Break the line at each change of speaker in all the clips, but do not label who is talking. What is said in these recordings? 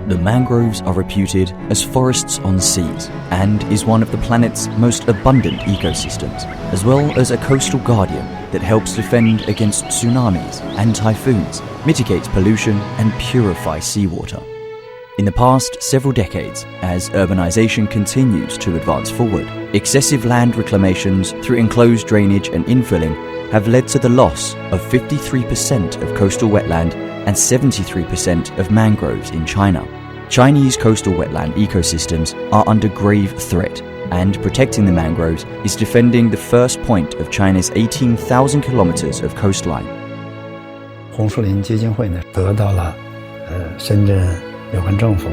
The mangroves are reputed as forests on seas and is one of the planet's most abundant ecosystems, as well as a coastal guardian that helps defend against tsunamis and typhoons, mitigates pollution and purify seawater. In the past several decades, as urbanization continues to advance forward, excessive land reclamations through enclosed drainage and infilling have led to the loss of 53% of coastal wetland and 73% of mangroves in China. Chinese coastal wetland ecosystems are under grave threat, and protecting the mangroves is defending the first point of China's 18,000 kilometers of coastline.
红树林基金会呢，得到了深圳有关政府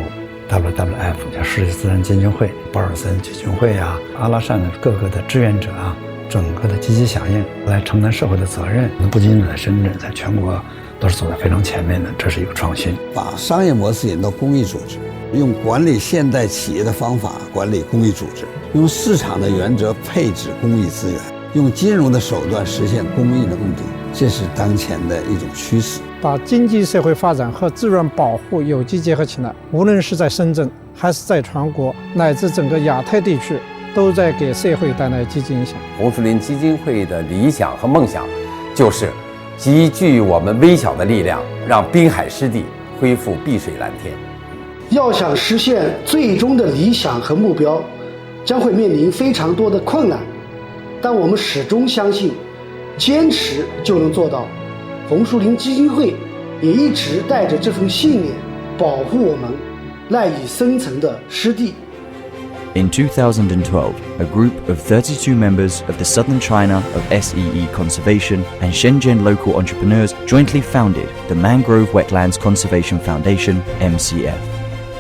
WWF 叫世界自然基金会、保尔森基金会啊、阿拉善的各个的志愿者啊，整个的积极响应，来承担社会的责任。不仅仅在深圳，在全国都是走在非常前面的，这是一个创新。
把商业模式引到公益组织，用管理现代企业的方法管理公益组织，用市场的原则配置公益资源，用金融的手段实现公益的目的，这是当前的一种趋势。
把经济社会发展和自然保护有机结合起来，无论是在深圳还是在全国乃至整个亚太地区，都在给社会带来积极影响。
红树林基金会的理想和梦想，就是集聚我们微小的力量，让滨海湿地恢复碧水蓝天。
要想实现最终的理想和目标，将会面临非常多的困难，但我们始终相信，坚持就能做到。红树林基金会也一直带着这份信念，保护我们赖以生存的湿地。
In 2012, a group of 32 members of the Southern China of SEE Conservation and Shenzhen local entrepreneurs jointly founded the Mangrove Wetlands Conservation Foundation, MCF.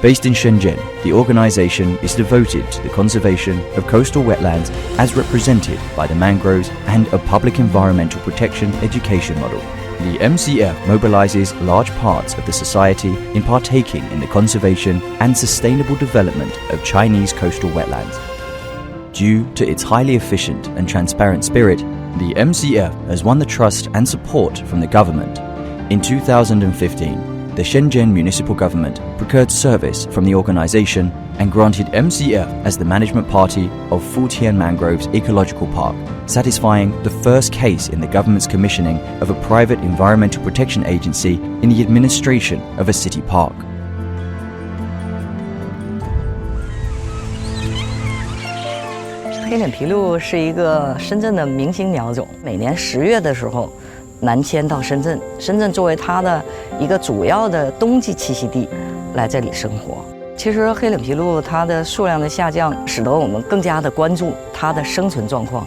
Based in Shenzhen, the organization is devoted to the conservation of coastal wetlands as represented by the mangroves and a public environmental protection education model. The MCF mobilizes large parts of the society in partaking in the conservation and sustainable development of Chinese coastal wetlands. Due to its highly efficient and transparent spirit, the MCF has won the trust and support from the government. In 2015, the Shenzhen municipal government procured service from the organization and granted MCF as the management party of Futian Mangroves Ecological Park, satisfying the first case in the government's commissioning of a private environmental protection agency in the administration of a city park.
黑脸琵鹭是一个深圳的明星鸟种，每年10月的时候南迁到深圳，深圳作为它的一个主要的冬季栖息地，来这里生活。其实黑脸琵鹭它的数量的下降，使得我们更加的关注它的生存状况。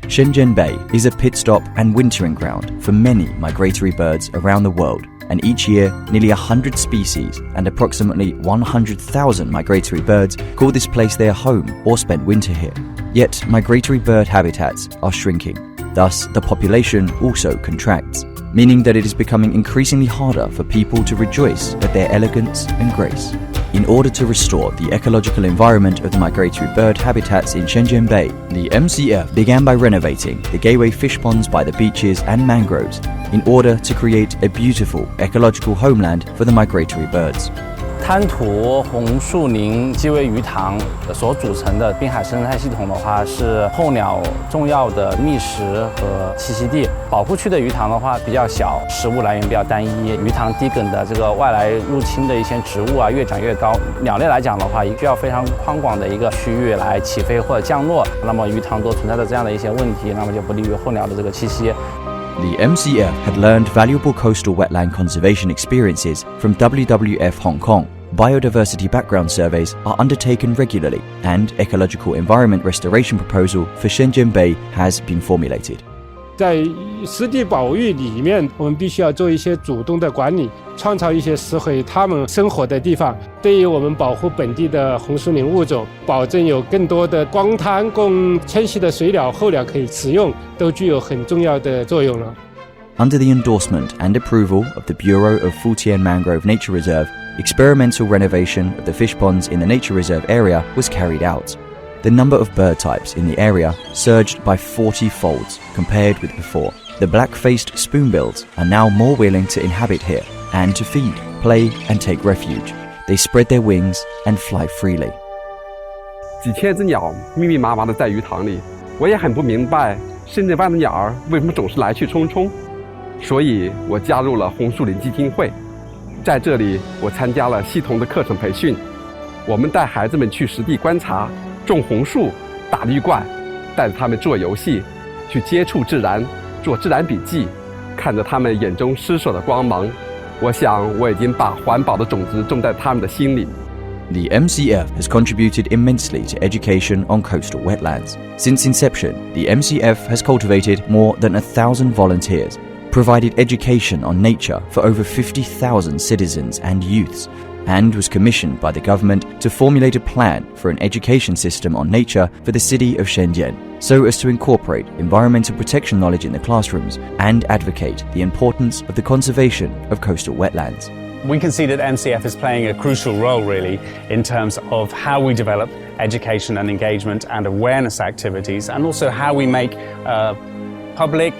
Shenzhen Bay is a pit stop and wintering ground for many migratory birds around the world, and each year nearly 100 species and approximately 100,000 migratory birds call this place their home or spend winter here. Yet migratory bird habitats are shrinking. Thus, the population also contracts, meaning that it is becoming increasingly harder for people to rejoice at their elegance and grace. In order to restore the ecological environment of the migratory bird habitats in Shenzhen Bay, the MCF began by renovating the gateway fish ponds by the beaches and mangroves in order to create a beautiful ecological homeland for the migratory birds.
滩涂红树林基围鱼塘所组成的滨海生态系统的话，是候鸟重要的觅食和栖息地。保护区的鱼塘的话比较小，食物来源比较单一，鱼塘低梗的这个外来入侵的一些植物啊越长越高。鸟类来讲的话，需要非常宽广的一个区域来起飞或者降落，那么鱼塘多存在的这样的一些问题，那么就不利于候鸟的这个栖息。
The MCF had learned valuable coastal wetland conservation experiences from WWF Hong Kong. Biodiversity background surveys are undertaken regularly, and ecological environment restoration proposal for Shenzhen Bay has been formulated.
在湿地保育里面，我们必须要做一些主动的管理，创造一些适合它们生活的地方。对于我们保护本地的红树林物种，保证有更多的光滩供迁徙的水鸟、候鸟可以食用，都具有很重要的作用了。
Under the endorsement and approval of the Bureau of Futian Mangrove Nature Reserve, experimental renovation of the fish ponds in the nature reserve area was carried out. The number of bird types in the area surged by 40 folds compared with before. The black-faced spoonbills are now more willing to inhabit here and to feed, play and take refuge. They they spread their wings and fly freely.
几千只鸟密密麻麻地在鱼塘里，我也很不明白深圳湾的鸟儿为什么总是来去匆匆，所以我加入了红树林基金会。在这里，我参加了系统的课程培训，我们带孩子们去实地观察、种红树、打绿灌，带着他们做游戏，去接触自然，做自然笔记，看着他们眼中施舍的光芒，我想我已经把环保的种子种在他们的心里。
The MCF has contributed immensely to education on coastal wetlands. Since inception, the MCF has cultivated more than 1,000 volunteers, provided education on nature for over 50,000 citizens and youths, and was commissioned by the government to formulate a plan for an education system on nature for the city of Shenzhen, so as to incorporate environmental protection knowledge in the classrooms and advocate the importance of the conservation of coastal wetlands.
We can see that MCF is playing a crucial role really in terms of how we develop education and engagement and awareness activities, and also how we make public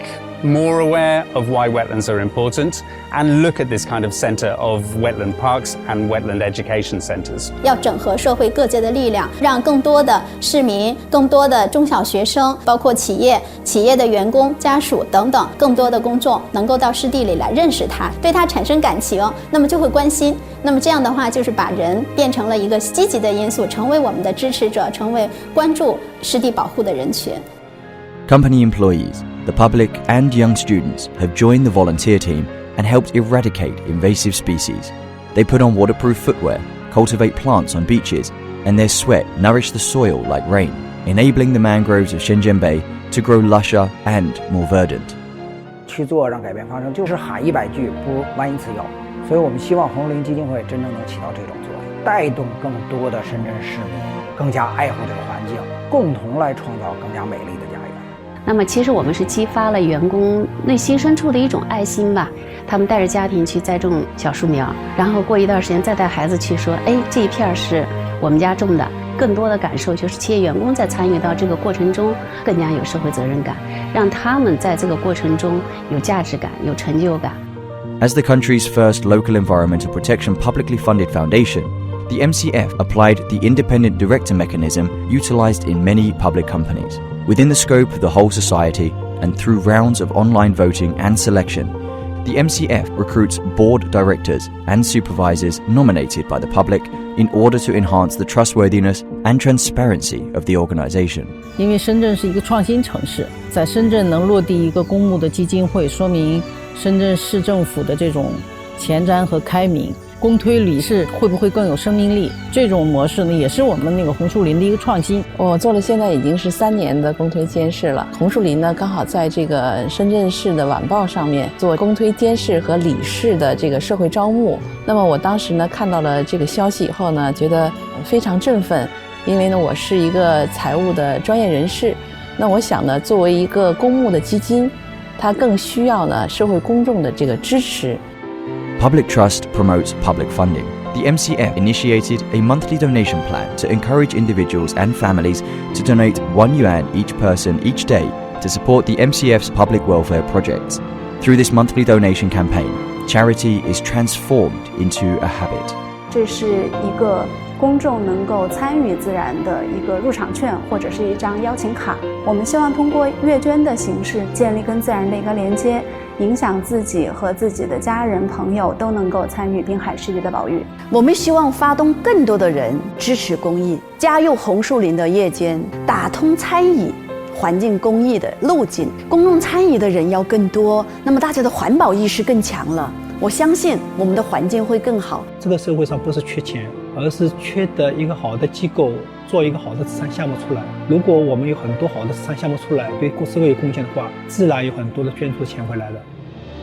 more aware of why wetlands are important and look at this kind of centre of wetland parks and wetland education centres.
要整合社会各界的力量，让更多的市民、更多的中小学生，包括企业的员工、家属等等，更多的公众能够到湿地里来认识它，对它产生感情，那么就会关心。那么这样的话，就是把人变成了一个积极的因素，成为我们的支持者，成为关注湿地保护的人群。
Company employees, the public and young students have joined the volunteer team and helped eradicate invasive species. They put on waterproof footwear, cultivate plants on beaches, and their sweat nourished the soil like rain, enabling the mangroves of Shenzhen Bay to grow lusher and more verdant.
去做让改变发生，就是喊100句不如弯1次腰。所以我们希望红树林基金会真正能起到这种作用，带动更多的深圳市民更加爱护这个环境，共同来创造更加美丽的家园。
那么其实我们是激发了员工内心深处的一种爱心吧，他们带着家庭去栽种小树苗，然后过一段时间再带孩子去说，哎，这一片是我们家种的。更多的感受就是企业员工在参与到这个过程中更加有社会责任感，让他们在这个过程中有价值感、有成就感。
As the country's first local environmental protection publicly funded foundation, the MCF applied the independent director mechanism utilized in many public companies. Within the scope of the whole society and through rounds of online voting and selection, the MCF recruits board directors and supervisors nominated by the public in order to enhance the trustworthiness and transparency of the organization.
因为深圳是一个创新城市，在深圳能落地一个公募的基金会，说明深圳市政府的这种前瞻和开明。公推理事会不会更有生命力？这种模式呢，也是我们那个红树林的一个创新。
我做了现在已经是3年的公推监事了。红树林呢，刚好在这个深圳市的晚报上面做公推监事和理事的这个社会招募。那么我当时呢看到了这个消息以后呢，觉得非常振奋，因为呢我是一个财务的专业人士。那我想呢，作为一个公募的基金，它更需要呢社会公众的这个支持。
Public trust promotes public funding. The MCF initiated a monthly donation plan to encourage individuals and families to donate yuan each person each day to support the MCF's public welfare projects. Through this monthly donation campaign, charity is transformed into a habit.
这是一个公众能够参与自然的一个入场券，或者是一张邀请卡。我们希望通过月捐的形式建立跟自然的一个连接，影响自己和自己的家人朋友都能够参与滨海湿地的保育。
我们希望发动更多的人支持公益，加入红树林的夜间，打通参与环境公益的路径。公众参与的人要更多，那么大家的环保意识更强了，我相信我们的环境会更好。
这个社会上不是缺钱，而是缺的一个好的机构做一个好的慈善项目出来。如果我们有很多好的慈善项目出来，对社会有贡献的话，自然有很多的捐助钱回来的。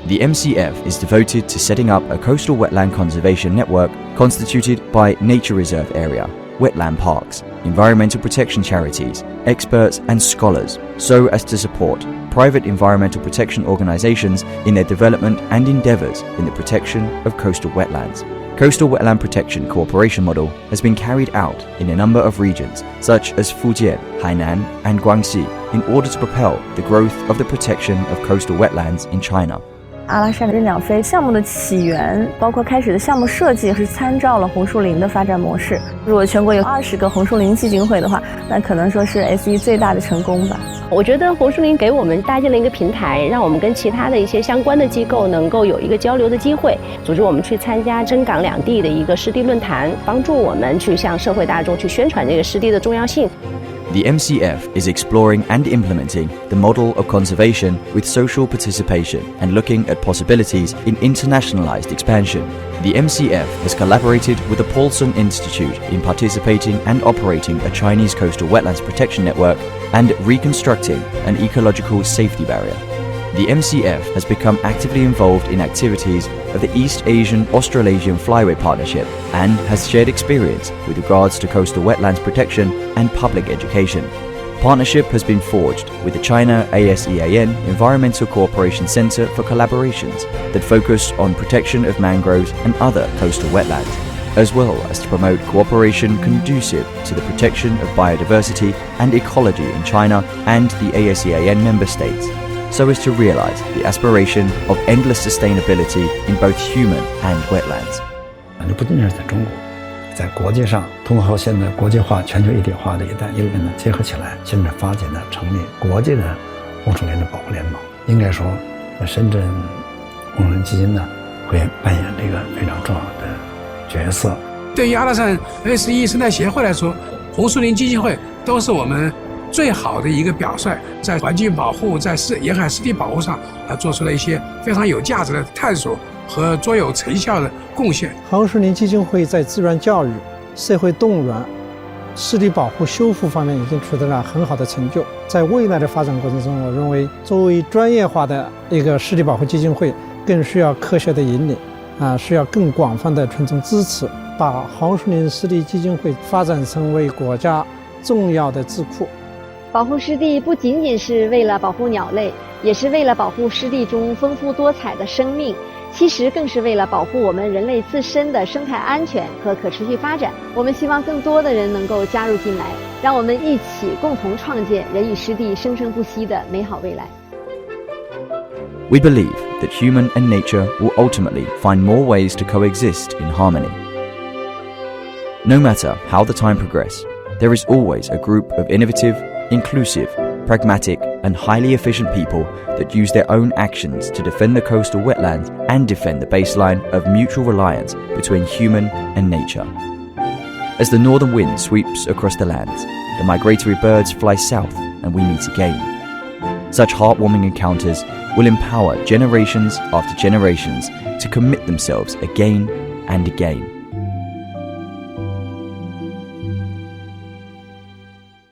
The MCF is devoted to setting up a coastal wetland conservation network constituted by nature reserve area, wetland parks, environmental protection charities, experts and scholars, so as to support private environmental protection organizations in their development and endeavors in the protection of coastal wetlands. Coastal Wetland Protection Cooperation Model has been carried out in a number of regions such as Fujian, Hainan and Guangxi in order to propel the growth of the protection of coastal wetlands in China.
阿拉善之鸟飞项目的起源，包括开始的项目设计是参照了红树林的发展模式。如果全国有20个红树林基金会的话，那可能说是 SE 最大的成功吧。
我觉得红树林给我们搭建了一个平台，让我们跟其他的一些相关的机构能够有一个交流的机会，组织我们去参加真港两地的一个湿地论坛，帮助我们去向社会大众去宣传这个湿地的重要性。
The MCF is exploring and implementing the model of conservation with social participation and looking at possibilities in internationalized expansion. The MCF has collaborated with the Paulson Institute in participating and operating a Chinese coastal wetlands protection network and reconstructing an ecological safety barrier. The MCF has become actively involved in activities of the East Asian Australasian Flyway Partnership and has shared experience with regards to coastal wetlands protection and public education. Partnership has been forged with the China ASEAN Environmental Cooperation Center for collaborations that focus on protection of mangroves and other coastal wetlands, as well as to promote cooperation conducive to the protection of biodiversity and ecology in China and the ASEAN member states, so as to realize the aspiration of endless sustainability in both human and wetlands.
不仅是在中国，在国际上，通过现在国际化、全球一体化的“一带一路”呢结合起来，现在发展的成立国际的红树林的保护联盟。应该说，深圳红树林基金呢会扮演这个非常重要的角色。
对于阿拉善 SE 生态协会来说，红树林基金会都是我们最好的一个表率，在环境保护、在沿海湿地保护上，做出了一些非常有价值的探索和卓有成效的贡献。
红树林基金会在自然教育、社会动员、湿地保护修复方面已经取得了很好的成就。在未来的发展过程中，我认为作为专业化的一个湿地保护基金会，更需要科学的引领，需要更广泛的群众支持，把红树林湿地基金会发展成为国家重要的智库。
保护湿地不仅仅是为了保护鸟类，也是为了保护湿地中丰富多彩的生命，其实更是为了保护我们人类自身的生态安全和可持续发展。我们希望更多的人能够加入进来，让我们一起共同创建人与湿地生生不息的美好未来。
We believe that human and nature will ultimately find more ways to coexist in harmony. No matter how the time progresses, there is always a group of innovative, inclusive, pragmatic and highly efficient people that use their own actions to defend the coastal wetlands and defend the baseline of mutual reliance between human and nature. As the northern wind sweeps across the lands, the migratory birds fly south and we meet again. Such heartwarming encounters will empower generations after generations to commit themselves again and again.